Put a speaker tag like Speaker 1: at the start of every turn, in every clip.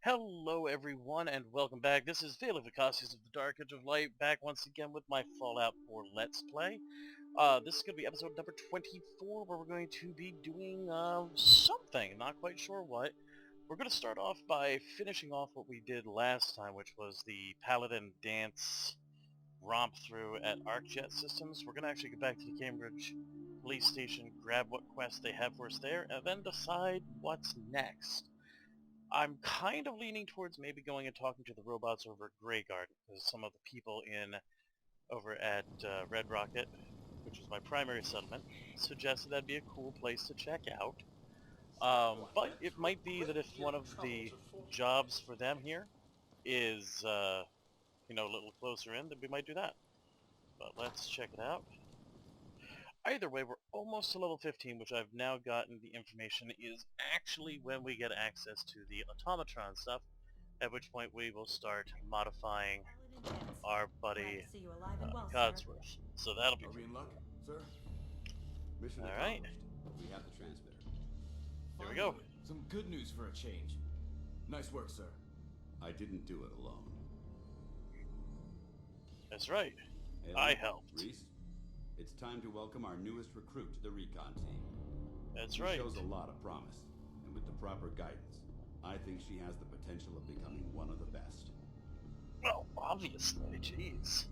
Speaker 1: Hello everyone and welcome back. This is Vacosties of the Dark Edge of Light, back once again with my Fallout 4 Let's Play. This is going to be episode number 24, where we're going to be doing something, not quite sure what. We're going to start off by finishing off what we did last time, which was the Paladin Dance romp through at ArcJet Systems. We're going to actually get back to the Cambridge police station, grab what quests they have for us there, and then decide what's next. I'm kind of leaning towards maybe going and talking to the robots over at Grey Garden, because some of the people over at Red Rocket, which is my primary settlement, suggested that'd be a cool place to check out. But it might be that if one of the jobs for them here is, a little closer in, then we might do that. But let's check it out. Either way, we're almost to level 15, which I've now gotten the information is actually when we get access to the automatron stuff, at which point we will start modifying our buddy Codsworth. So that'll be
Speaker 2: Are we
Speaker 1: pretty
Speaker 2: in luck,
Speaker 1: cool.
Speaker 2: sir?
Speaker 3: Mission
Speaker 1: All right.
Speaker 3: accomplished. We have the transmitter.
Speaker 1: Here we go.
Speaker 2: Some good news for a change. Nice work, sir.
Speaker 3: I didn't do it alone.
Speaker 1: That's right.
Speaker 3: Haley,
Speaker 1: I helped.
Speaker 3: Reese, it's time to welcome our newest recruit to the recon team.
Speaker 1: That's
Speaker 3: She
Speaker 1: right.
Speaker 3: shows a lot of promise, and with the proper guidance, I think she has the potential of becoming one of the best.
Speaker 1: Well, obviously, jeez.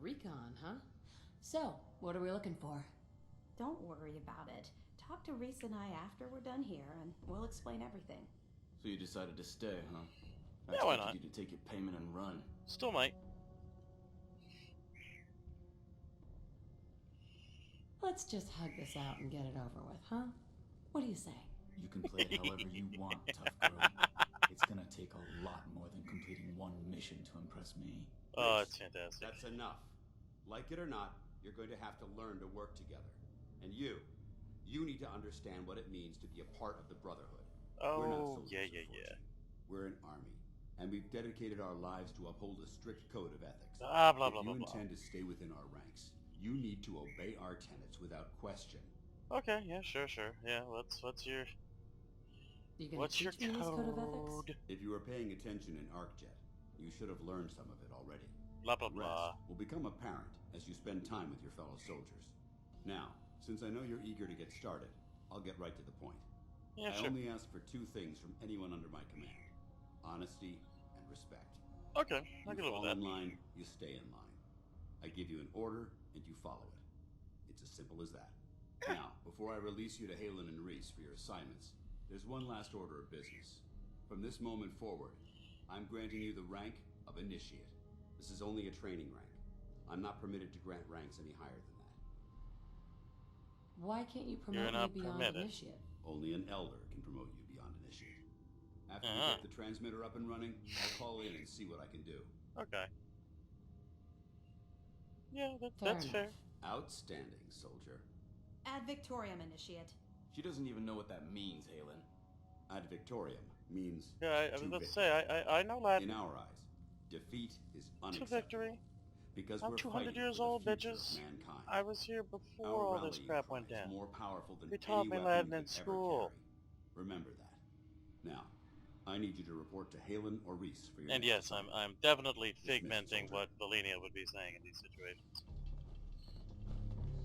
Speaker 4: Recon, huh? So, what are we looking for?
Speaker 5: Don't worry about it. Talk to Reese and I after we're done here, and we'll explain everything.
Speaker 2: So you decided to stay, huh? I
Speaker 1: Yeah, why
Speaker 2: expected
Speaker 1: not?
Speaker 2: you to take your payment and run.
Speaker 1: Still might.
Speaker 4: Let's just hug this out and get it over with, huh? What do you say?
Speaker 2: You can play it however you want, tough girl. It's gonna take a lot more than completing one mission to impress me.
Speaker 1: Oh,
Speaker 3: Reese,
Speaker 1: it's fantastic.
Speaker 3: That's enough. Like it or not, you're going to have to learn to work together. And you need to understand what it means to be a part of the Brotherhood. We're not
Speaker 1: Oh,
Speaker 3: soldiers,
Speaker 1: yeah.
Speaker 3: unfortunately. We're an army, and we've dedicated our lives to uphold a strict code of ethics.
Speaker 1: Blah, blah,
Speaker 3: If
Speaker 1: blah,
Speaker 3: you
Speaker 1: blah, blah.
Speaker 3: intend to stay within our ranks, you need to obey our tenets without question.
Speaker 1: Okay, yeah, sure. Yeah, what's your
Speaker 4: You gonna
Speaker 1: what's your
Speaker 4: teach me this code of ethics?
Speaker 1: code?
Speaker 3: If you were paying attention in ArcJet, you should have learned some of it already.
Speaker 1: Blah blah
Speaker 3: The
Speaker 1: blah.
Speaker 3: rest will become apparent as you spend time with your fellow soldiers. Now, since I know you're eager to get started, I'll get right to the point.
Speaker 1: Yeah,
Speaker 3: I
Speaker 1: sure.
Speaker 3: only ask for two things from anyone under my command: honesty and respect.
Speaker 1: Okay, I
Speaker 3: You
Speaker 1: can live
Speaker 3: fall
Speaker 1: with that.
Speaker 3: in line, you stay in line. I give you an order, and you follow it. It's as simple as that. Now, before I release you to Halen and Reese for your assignments, there's one last order of business. From this moment forward, I'm granting you the rank of Initiate. This is only a training rank. I'm not permitted to grant ranks any higher than that.
Speaker 4: Why can't you
Speaker 1: You're
Speaker 4: promote
Speaker 1: not
Speaker 4: me beyond
Speaker 1: permitted.
Speaker 4: initiate?
Speaker 3: Only an elder can promote you beyond Initiate. After we get the transmitter up and running, I'll call in and see what I can do.
Speaker 1: Okay. Yeah,
Speaker 4: Fair
Speaker 1: that's
Speaker 4: enough.
Speaker 1: fair.
Speaker 3: Outstanding, soldier.
Speaker 5: Ad Victoriam, Initiate.
Speaker 2: She doesn't even know what that means, Halen.
Speaker 3: Ad Victoriam means
Speaker 1: Yeah, I was
Speaker 3: to
Speaker 1: about to
Speaker 3: victory.
Speaker 1: say, I know Latin.
Speaker 3: In our eyes, defeat is
Speaker 1: To
Speaker 3: unacceptable.
Speaker 1: victory.
Speaker 3: Because
Speaker 1: I'm
Speaker 3: we're
Speaker 1: 200
Speaker 3: fighting
Speaker 1: years
Speaker 3: for the
Speaker 1: old,
Speaker 3: future
Speaker 1: bitches.
Speaker 3: of mankind.
Speaker 1: I was here before
Speaker 3: Our
Speaker 1: all this
Speaker 3: rallying
Speaker 1: crap
Speaker 3: cry
Speaker 1: went
Speaker 3: is
Speaker 1: down.
Speaker 3: more powerful than
Speaker 1: They taught
Speaker 3: any
Speaker 1: me
Speaker 3: weapon
Speaker 1: Latin
Speaker 3: you
Speaker 1: in
Speaker 3: could ever
Speaker 1: school.
Speaker 3: carry. Remember that. Now, I need you to report to Halen or Reese for your
Speaker 1: And
Speaker 3: next
Speaker 1: yes, I'm
Speaker 3: assignment.
Speaker 1: definitely
Speaker 3: Dismissed,
Speaker 1: figmenting
Speaker 3: soldier.
Speaker 1: what Valenia would be saying in these situations.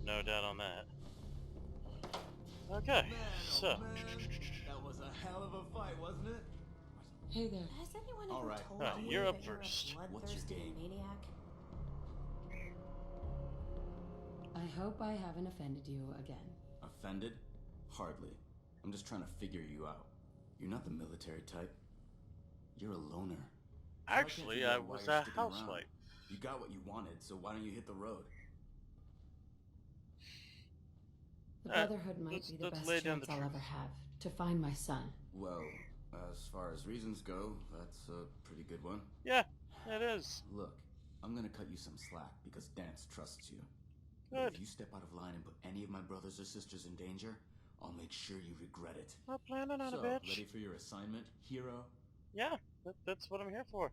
Speaker 1: No doubt on that. Okay, so
Speaker 2: That was a hell of a fight, wasn't it?
Speaker 4: Hey there.
Speaker 5: Has anyone
Speaker 2: All
Speaker 5: ever
Speaker 2: right.
Speaker 5: told
Speaker 1: Alright,
Speaker 5: you
Speaker 1: you're up
Speaker 5: that you're
Speaker 1: first.
Speaker 5: a
Speaker 2: What's your
Speaker 5: bloodthirsty
Speaker 2: game?
Speaker 5: maniac?
Speaker 4: I hope I haven't offended you again.
Speaker 2: Offended? Hardly. I'm just trying to figure you out. You're not the military type. You're a loner. So I can't
Speaker 1: actually,
Speaker 2: figure
Speaker 1: I
Speaker 2: out why
Speaker 1: was
Speaker 2: you're
Speaker 1: a
Speaker 2: sticking around.
Speaker 1: housewife.
Speaker 2: You got what you wanted, so why don't you hit the road?
Speaker 4: The
Speaker 1: Alright,
Speaker 4: Brotherhood might
Speaker 1: let's-
Speaker 4: be the
Speaker 1: let's
Speaker 4: best
Speaker 1: lay down
Speaker 4: chance
Speaker 1: the
Speaker 4: I'll
Speaker 1: truth.
Speaker 4: ever have to find my son.
Speaker 2: Well, as far as reasons go, that's a pretty good one.
Speaker 1: Yeah, it is.
Speaker 2: Look, I'm gonna cut you some slack because Dance trusts you. But
Speaker 1: Good.
Speaker 2: if you step out of line and put any of my brothers or sisters in danger, I'll make sure you regret it.
Speaker 1: Not planning on
Speaker 2: So,
Speaker 1: a bitch.
Speaker 2: ready for your assignment, hero?
Speaker 1: Yeah, that's what I'm here for.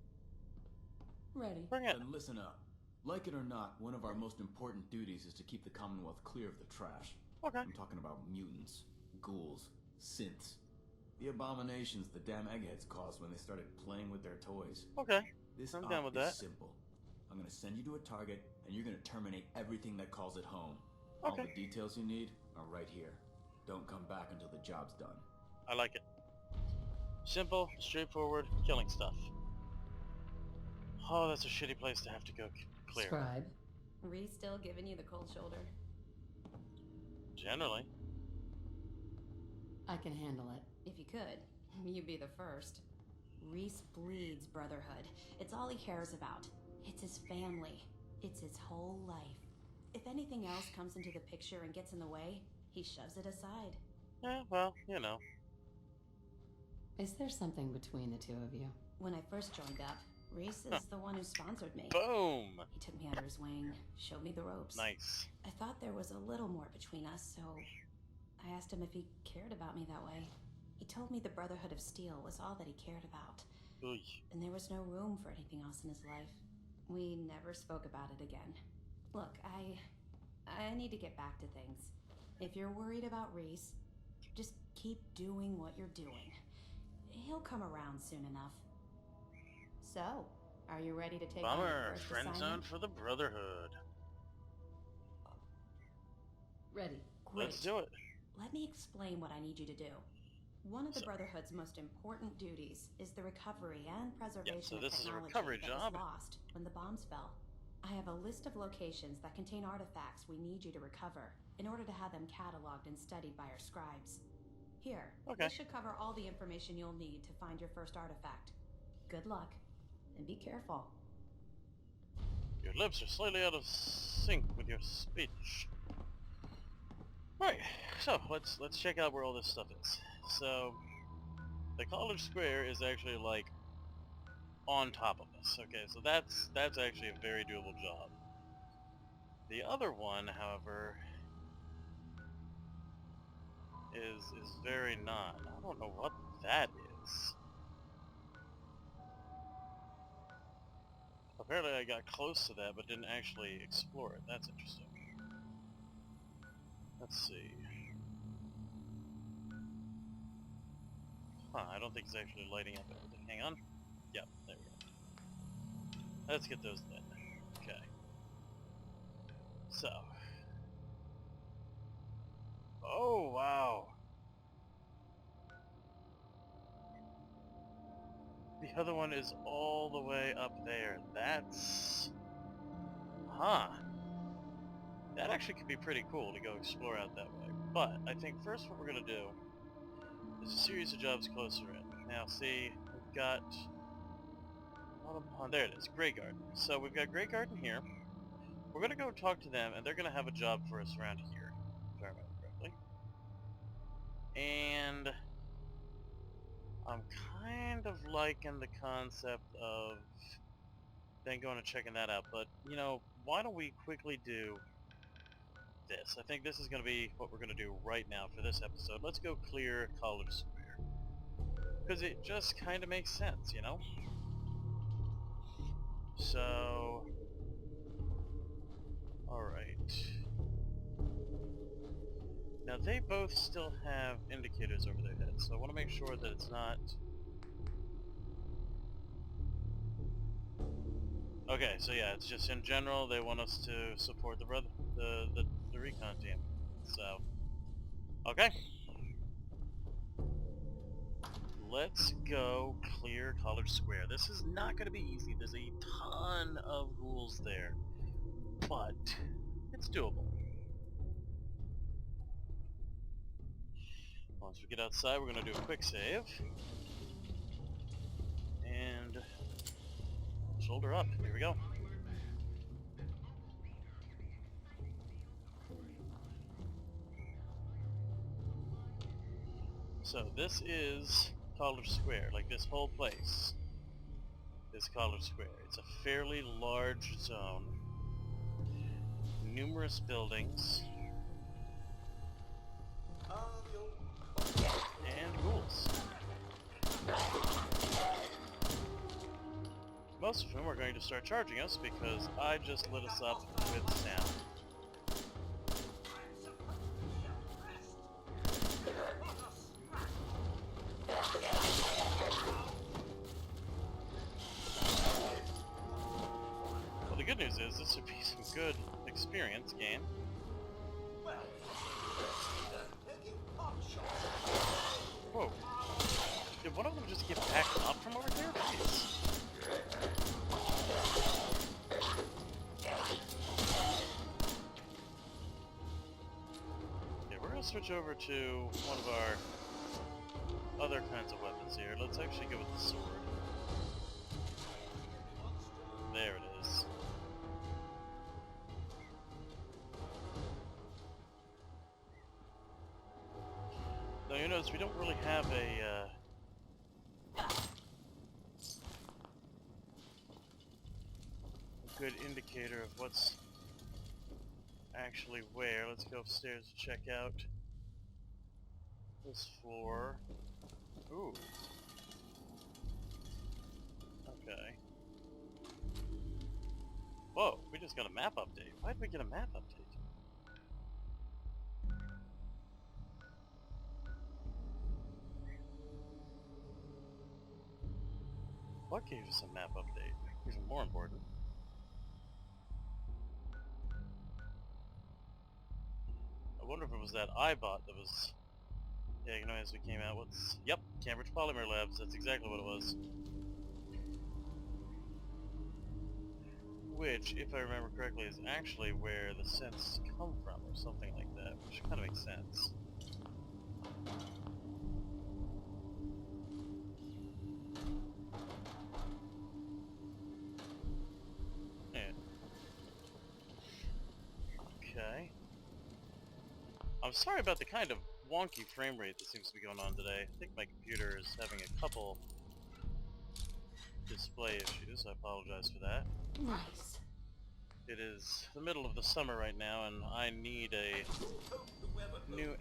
Speaker 4: Ready.
Speaker 1: Bring it.
Speaker 2: Then listen up. Like it or not, one of our most important duties is to keep the Commonwealth clear of the trash.
Speaker 1: Okay.
Speaker 2: I'm talking about mutants, ghouls, synths. The abominations the damn eggheads caused when they started playing with their toys.
Speaker 1: Okay.
Speaker 2: This
Speaker 1: I'm
Speaker 2: op
Speaker 1: down with
Speaker 2: is
Speaker 1: that.
Speaker 2: simple. I'm gonna send you to a target, and you're gonna terminate everything that calls it home.
Speaker 1: Okay.
Speaker 2: All the details you need are right here. Don't come back until the job's done.
Speaker 1: I like it. Simple, straightforward, killing stuff. Oh, that's a shitty place to have to go clear.
Speaker 4: Scribe.
Speaker 5: Reese still giving you the cold shoulder?
Speaker 1: Generally.
Speaker 4: I can handle it.
Speaker 5: If you could, you'd be the first. Reese bleeds Brotherhood. It's all he cares about. It's his family. It's his whole life. If anything else comes into the picture and gets in the way, he shoves it aside.
Speaker 1: Yeah, well, you know.
Speaker 4: Is there something between the two of you?
Speaker 5: When I first joined up, Reese is the one who sponsored me.
Speaker 1: Boom!
Speaker 5: He took me under his wing, showed me the ropes.
Speaker 1: Nice.
Speaker 5: I thought there was a little more between us, so I asked him if he cared about me that way. He told me the Brotherhood of Steel was all that he cared about,
Speaker 1: Oy.
Speaker 5: and there was no room for anything else in his life. We never spoke about it again. Look, I need to get back to things. If you're worried about Reese, just keep doing what you're doing. He'll come around soon enough. So, are you ready to take on your
Speaker 1: Bummer.
Speaker 5: first
Speaker 1: Friend zone
Speaker 5: assignment?
Speaker 1: for the Brotherhood.
Speaker 4: Ready.
Speaker 5: Great.
Speaker 1: Let's do it.
Speaker 5: Let me explain what I need you to do. One of the
Speaker 1: So-
Speaker 5: Brotherhood's most important duties is the recovery and preservation
Speaker 1: so
Speaker 5: of
Speaker 1: this is a
Speaker 5: technology
Speaker 1: recovery
Speaker 5: that
Speaker 1: job.
Speaker 5: was lost when the bombs fell. I have a list of locations that contain artifacts we need you to recover in order to have them cataloged and studied by our scribes. Here,
Speaker 1: Okay.
Speaker 5: this should cover all the information you'll need to find your first artifact. Good luck, and be careful.
Speaker 1: Your lips are slightly out of sync with your speech. Right, so let's check out where all this stuff is. So, the college square is actually like on top of us. Okay, so that's actually a very doable job. The other one, however, is very not. I don't know what that is. Apparently I got close to that but didn't actually explore it. That's interesting. Let's see. Huh, I don't think it's actually lighting up everything. Hang on. Yep, there we go. Let's get those then. Okay. So. Oh, wow. The other one is all the way up there. That's... Huh. That actually could be pretty cool to go explore out that way. But I think first what we're going to do is a series of jobs closer in. Now see, we've got... there it is, Grey Garden. So we've got Grey Garden here. We're going to go talk to them, and they're going to have a job for us around here, if I remember correctly. And I'm kind of liking the concept of then going and checking that out. But, you know, why don't we quickly do this? I think this is going to be what we're going to do right now for this episode. Let's go clear College Square. Because it just kind of makes sense, you know? So... Alright. Now they both still have indicators over their heads, so I want to make sure that it's not... Okay, so yeah, it's just in general they want us to support the recon team. So, okay. Let's go clear College Square. This is not going to be easy. There's a ton of ghouls there, but it's doable. Once we get outside, we're going to do a quick save. And shoulder up. Here we go. So this is College Square. Like this whole place is College Square. It's a fairly large zone. Numerous buildings. And ghouls. Most of whom are going to start charging us because I just lit us up with sound. good experience gain. Whoa. Did one of them just get backed up from over there? Jeez. Okay, we're gonna switch over to one of our other kinds of weapons here. Let's actually go with the sword. There it is. Now you notice we don't really have a good indicator of what's actually where. Let's go upstairs to check out this floor. Ooh. Okay. Whoa, we just got a map update. Why did we get a map update? What gave us a map update? Even more important. I wonder if it was that iBot that was tagging away as we came out. Yep, Cambridge Polymer Labs. That's exactly what it was. Which, if I remember correctly, is actually where the scents come from, or something like that, which kind of makes sense. Yeah. Okay. I'm sorry about the kind of wonky frame rate that seems to be going on today. I think my computer is having a couple display issues. I apologize for that.
Speaker 4: Nice.
Speaker 1: It is the middle of the summer right now, and I need a new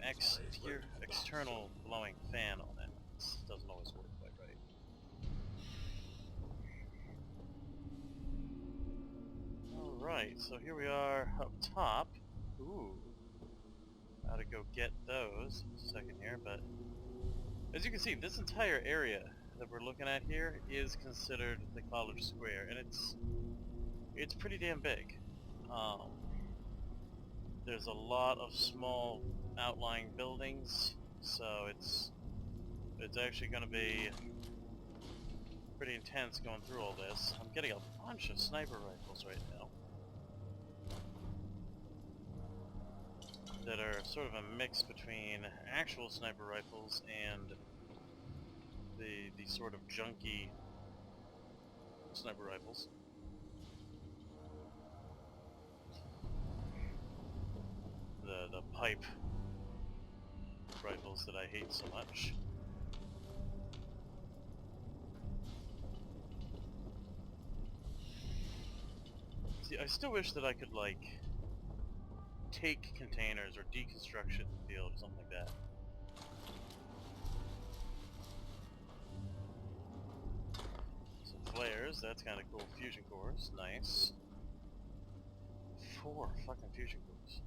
Speaker 1: external blowing fan on it. This doesn't always work quite right. Alright, so here we are up top. Ooh. Gotta go get those. Just a second here, but as you can see, this entire area that we're looking at here is considered the college square, and it's pretty damn big. There's a lot of small outlying buildings, so it's actually going to be pretty intense going through all this. I'm getting a bunch of sniper rifles right now that are sort of a mix between actual sniper rifles and the sort of junky sniper rifles. The pipe rifles that I hate so much. See, I still wish that I could, like, take containers or deconstruction in the field or something like that. Some flares, that's kind of cool. Fusion cores, nice. 4 fucking fusion cores.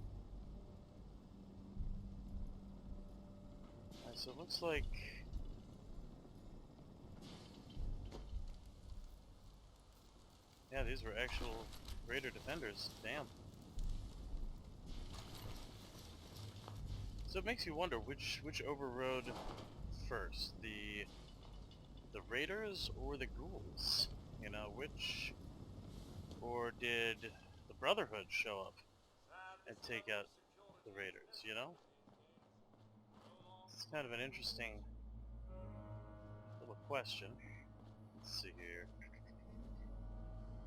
Speaker 1: Alright, so it looks like... yeah, these were actual Raider defenders. Damn. So it makes you wonder which overrode first, the Raiders or the ghouls? You know, which, or did the Brotherhood show up and take out the Raiders? You know, it's kind of an interesting little question. Let's see here.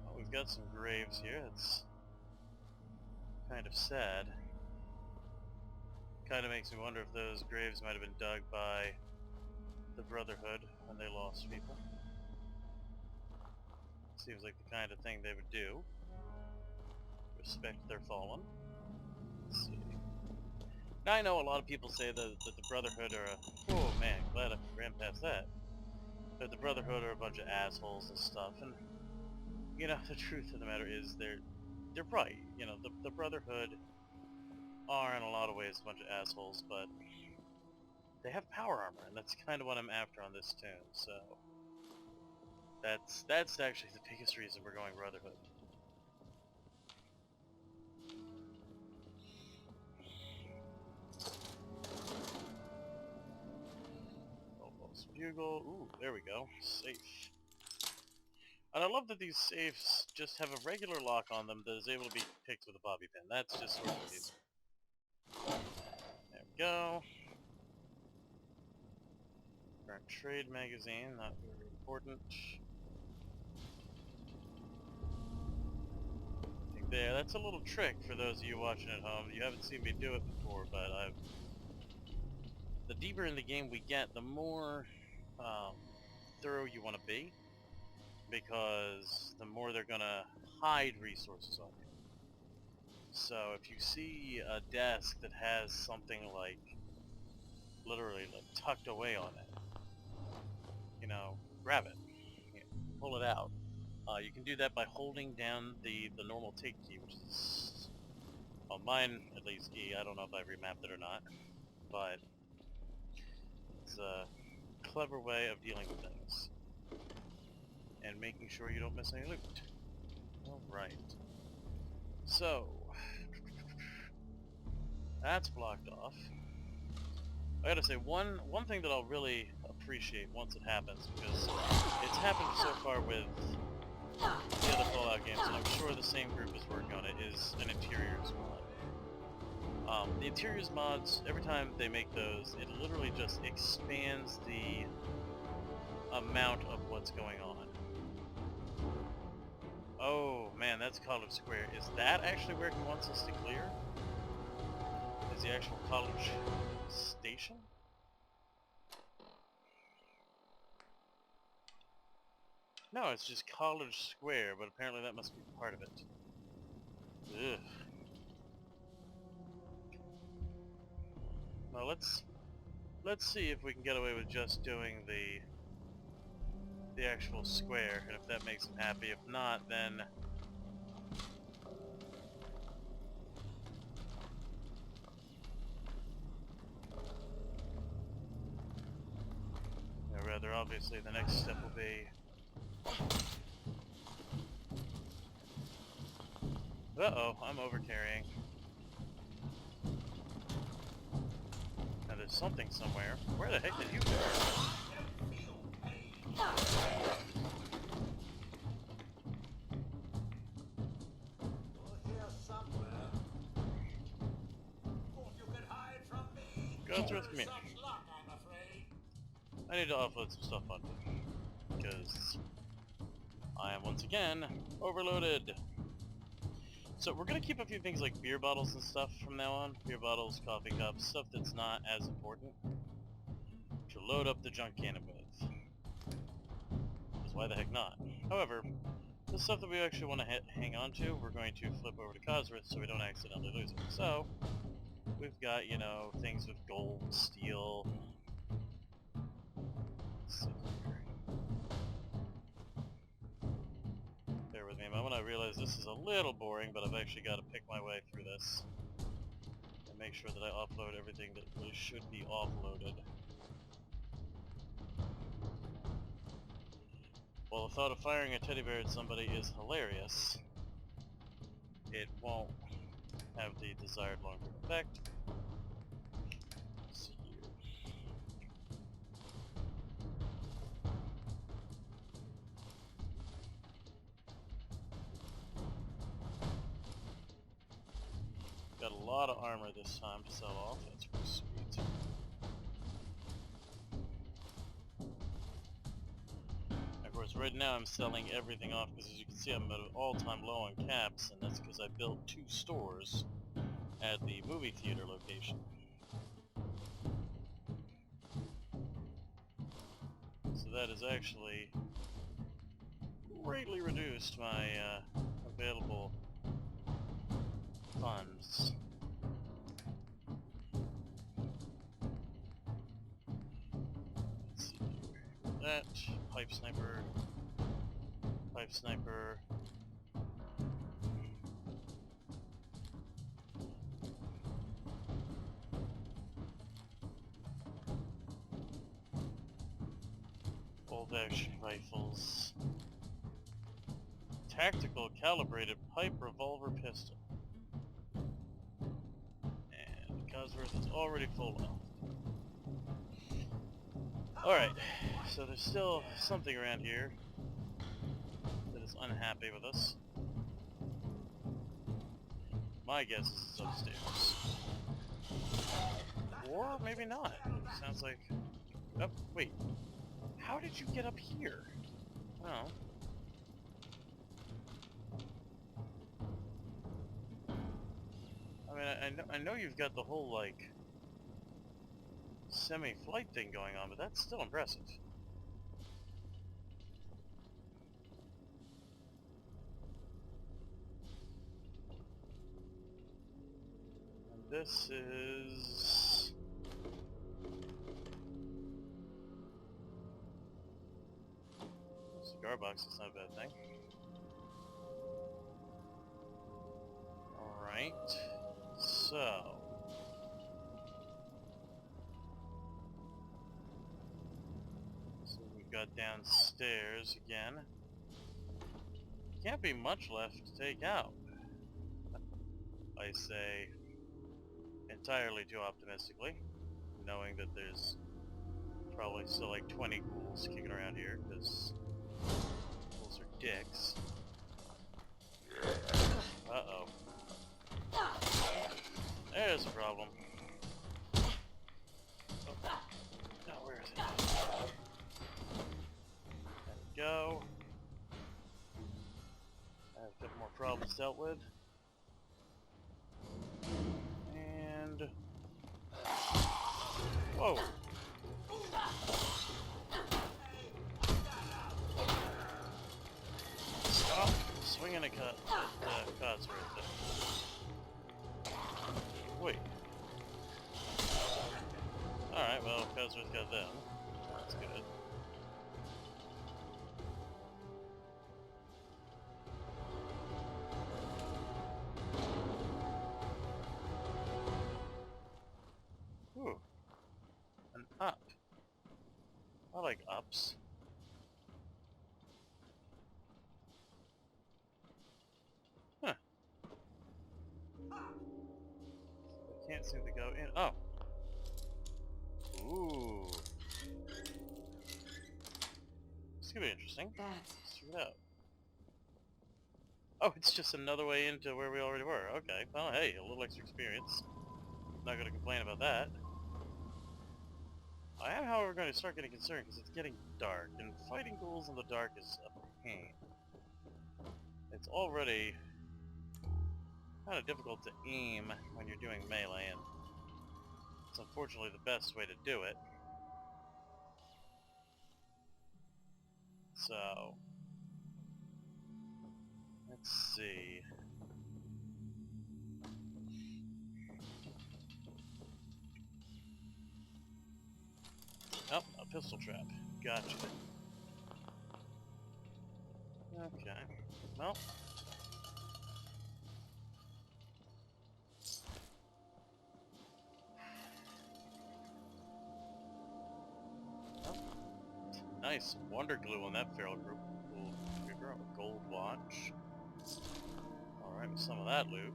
Speaker 1: Oh, we've got some graves here. That's kind of sad. Kind of makes me wonder if those graves might have been dug by the Brotherhood when they lost people. Seems like the kind of thing they would do. Respect their fallen. Let's see. Now I know a lot of people say that the Brotherhood are a... oh man, glad I ran past that. That the Brotherhood are a bunch of assholes and stuff, and you know, the truth of the matter is they're right. You know, the Brotherhood are in a lot of ways a bunch of assholes, but they have power armor, and that's kind of what I'm after on this tune, so that's actually the biggest reason we're going Brotherhood. Google. Ooh, there we go. Safe. And I love that these safes just have a regular lock on them that is able to be picked with a bobby pin. That's just sort of amazing. There we go. Current trade magazine, not very important. There, that's a little trick for those of you watching at home. You haven't seen me do it before, but the deeper in the game we get, the more thorough you want to be, because the more they're gonna hide resources on you. So if you see a desk that has something like literally like tucked away on it, you know, grab it, pull it out. You can do that by holding down the normal take key, which is, well, mine at least E. I don't know if I remapped it or not, but it's a clever way of dealing with things and making sure you don't miss any loot. Alright. So, that's blocked off. I gotta say, one thing that I'll really appreciate once it happens, because it's happened so far with the other Fallout games, and I'm sure the same group is working on it, is an interiors mod. The interiors mods, every time they make those, it literally just expands the amount of what's going on. Oh man, that's College Square. Is that actually where he wants us to clear? Is the actual college station? No, it's just College Square, but apparently that must be part of it. Ugh. Well, let's see if we can get away with just doing the actual square, and if that makes him happy. If not, then or rather, obviously, the next step will be. Uh-oh, I'm over-carrying. Now there's something somewhere. Where the heck did you go? Go through with me. I need to offload some stuff on me, because I am once again overloaded. So we're going to keep a few things like beer bottles and stuff from now on. Beer bottles, coffee cups, stuff that's not as important to load up the junk cannon with. Because why the heck not? However, the stuff that we actually want to hang on to, we're going to flip over to Cosworth so we don't accidentally lose it. So, we've got, you know, things with gold, steel. Let's see here. Bear with me a moment, I realize this is a little boring, but I've actually got to pick my way through this. And make sure that I offload everything that really should be offloaded. While the thought of firing a teddy bear at somebody is hilarious, it won't have the desired long-term effect. Let's see here. Got a lot of armor this time to sell off, that's pretty sweet. Of course, right now I'm selling everything off because, as you can see, I'm at an all-time low on caps, and that's because I built 2 stores at the movie theater location. So that has actually greatly reduced my available funds. Let's see here. That pipe sniper, pipe sniper. Bolt action rifles. Tactical calibrated pipe revolver pistol. And Cosworth is already full health. Alright, so there's still something around here that is unhappy with us. My guess is it's upstairs. Or maybe not. Sounds like... Oh, wait. How did you get up here? Oh. I mean, I know you've got the whole, like, semi-flight thing going on, but that's still impressive. And this is... Cigar box is not a bad thing. Alright. So... we've got downstairs again. Can't be much left to take out. I say entirely too optimistically, knowing that there's probably still like 20 ghouls kicking around here, because ghouls are dicks. Uh-oh. There's a problem. Oh, where is it? There we go. I have a couple more problems dealt with. And... whoa! Stop swinging a cut at cuts right there. Wait. Alright, well, Cosworth got them. That's good. Ooh. An up. I like ups. Huh. I can't seem to go in. Oh. Ooh. This could be interesting.
Speaker 4: That's
Speaker 1: Let's check it out. Oh, it's just another way into where we already were. Okay. Well, hey, a little extra experience. Not gonna complain about that. I am, however, going to start getting concerned because it's getting dark, and fighting ghouls in the dark is a pain. It's already kind of difficult to aim when you're doing melee, and it's unfortunately the best way to do it. So, let's see. Oh, a pistol trap. Gotcha. Okay. Well. Oh. Nice. Wonder glue on that feral group. Cool. A gold watch. Alright, with some of that loot.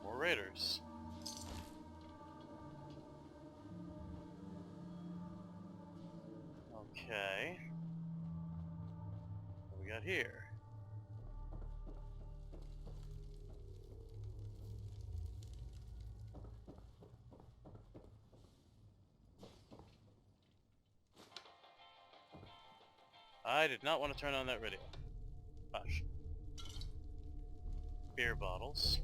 Speaker 1: More raiders. Okay. What we got here? I did not want to turn on that radio. Hush. Beer bottles.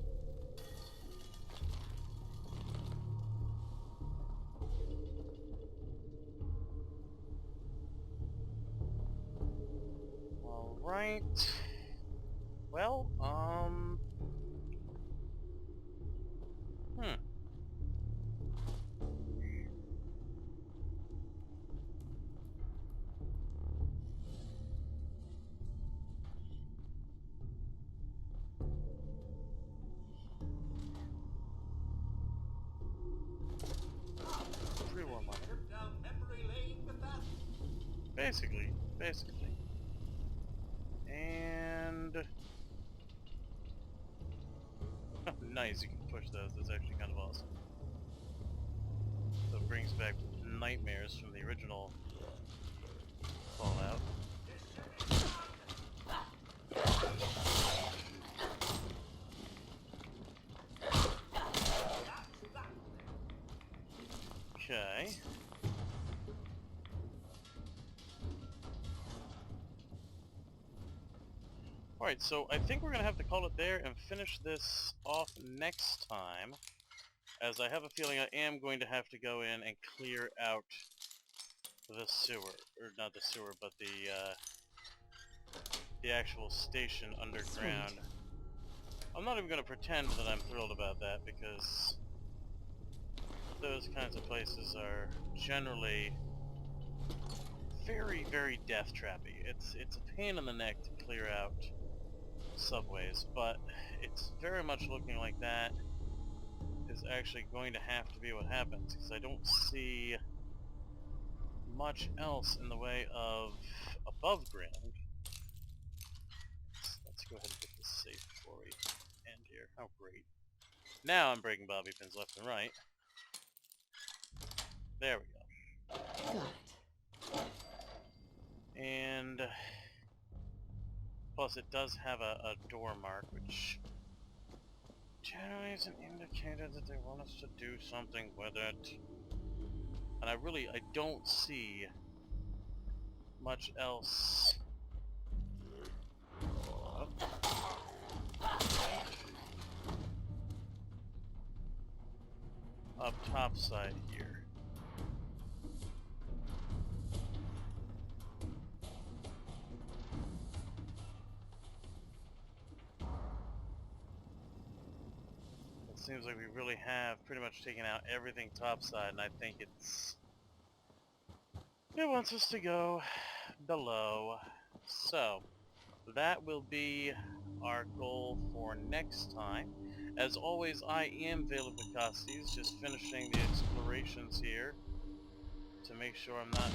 Speaker 1: Alright. Well, Pre-war money. Basically. And... nice, you can push those. That's actually kind of awesome. brings back nightmares from the original Fallout. Okay. Alright, so I think we're going to have to call it there and finish this off next time, as I have a feeling I am going to have to go in and clear out the sewer. Or not the sewer, but the actual station underground.
Speaker 4: Sweet.
Speaker 1: I'm not even going to pretend that I'm thrilled about that, because those kinds of places are generally very, very death trappy. It's a pain in the neck to clear out subways, but it's very much looking like that is actually going to have to be what happens, because I don't see much else in the way of above ground. Let's go ahead and get this safe before we end here. How great. Now I'm breaking bobby pins left and right. There we go.
Speaker 4: Got it.
Speaker 1: And plus it does have a door mark, which generally is an indicator that they want us to do something with it. And I don't see much else. Up top side here. It seems like we really have pretty much taken out everything topside, and I think it wants us to go below. So that will be our goal for next time. As always, I am Vacosties, just finishing the explorations here to make sure I'm not...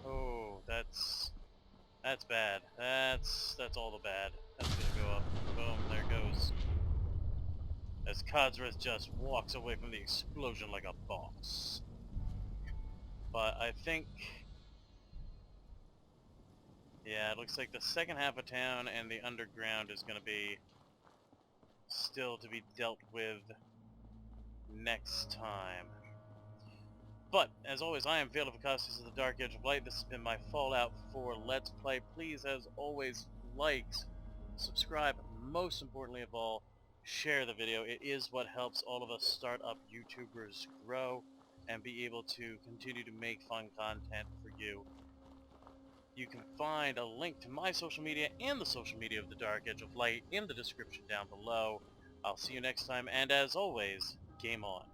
Speaker 1: Oh, that's bad. That's all the bad. That's gonna go up. Boom, there it goes. As Codsworth just walks away from the explosion like a boss. But I think... Yeah, it looks like the second half of town and the underground is going to be still to be dealt with next time. But, as always, I am Vacosties of the Dark Edge of Light. This has been my Fallout 4 Let's Play. Please, as always, like, subscribe, most importantly of all, share the video. It is what helps all of us start-up YouTubers grow and be able to continue to make fun content for you. You can find a link to my social media and the social media of the Dark Edge of Light in the description down below. I'll see you next time, and as always, game on.